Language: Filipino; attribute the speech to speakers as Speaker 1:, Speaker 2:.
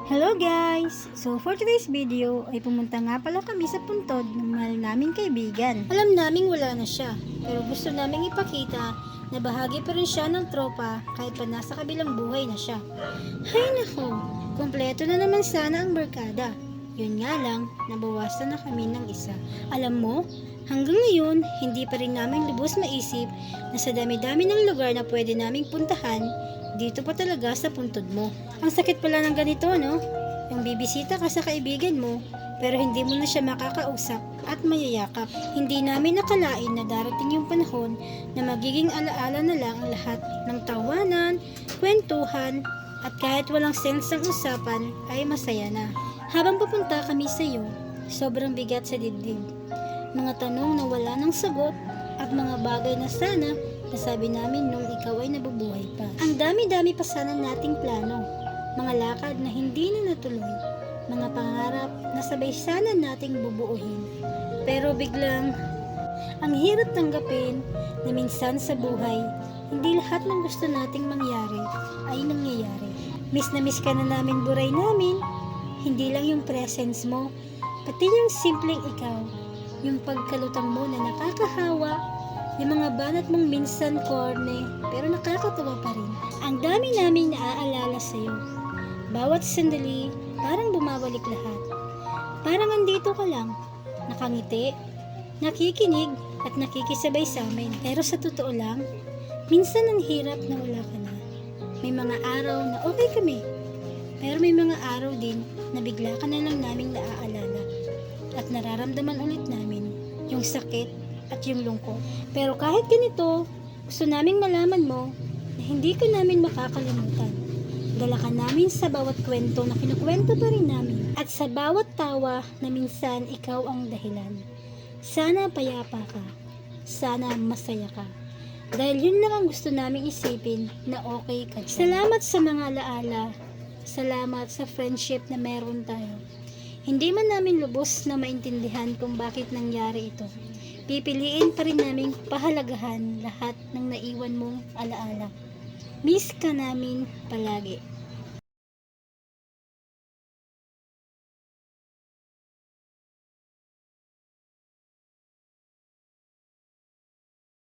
Speaker 1: Hello guys! So for today's video ay pumunta nga pala kami sa puntod ng mahal naming kaibigan. Alam naming wala na siya, pero gusto naming ipakita na bahagi pa rin siya ng tropa kahit pa nasa kabilang buhay na siya. Hay nako, kumpleto na naman sana ang barkada. Yun nga lang, nabawasan na kami ng isa. Alam mo, hanggang ngayon, hindi pa rin namin lubos maisip na sa dami-dami ng lugar na pwede naming puntahan, dito pa talaga sa puntod mo. Ang sakit pala ng ganito, no? Yung bibisita ka sa kaibigan mo, pero hindi mo na siya makakausap at mayayakap. Hindi namin nakalain na darating yung panahon na magiging alaala na lang ang lahat ng tawanan, kwentuhan, at kahit walang sense ang usapan ay masaya na. Habang papunta kami sa iyo, sobrang bigat sa dibdib. Mga tanong na wala ng sagot at mga bagay na sana nasabi namin nung ikaw ay nabubuhay pa. Ang dami-dami pa sana nating plano, mga lakad na hindi na natuloy, mga pangarap na sabay sana nating bubuuhin. Pero biglang, ang hirap tanggapin na minsan sa buhay, hindi lahat ng gusto nating mangyari ay nangyayari. Miss na miss ka na namin buray namin, hindi lang yung presence mo, pati yung simpleng ikaw, yung pagkalutang mo na nakakahawa, yung mga banat mong minsan corny, pero nakakatawa pa rin. Ang dami naming naaalala sa'yo. Bawat sandali, parang bumabalik lahat. Parang andito ka lang, nakangiti, nakikinig, at nakikisabay sa amin. Pero sa totoo lang, minsan ang hirap na wala ka na. May mga araw na okay kami, pero may mga araw din na bigla ka na lang naming naaalala. At nararamdaman ulit namin yung sakit at yung lungkot. Pero kahit ganito, gusto naming malaman mo na hindi ka namin makakalimutan. Dala ka namin sa bawat kwento na kinukwento pa rin namin. At sa bawat tawa na minsan ikaw ang dahilan. Sana payapa ka. Sana masaya ka. Dahil yun lang ang gusto naming isipin na okay ka. Salamat sa mga alaala. Salamat sa friendship na meron tayo. Hindi man namin lubos na maintindihan kung bakit nangyari ito. Pipiliin pa rin naming pahalagahan lahat ng naiwan mong alaala. Miss ka namin palagi.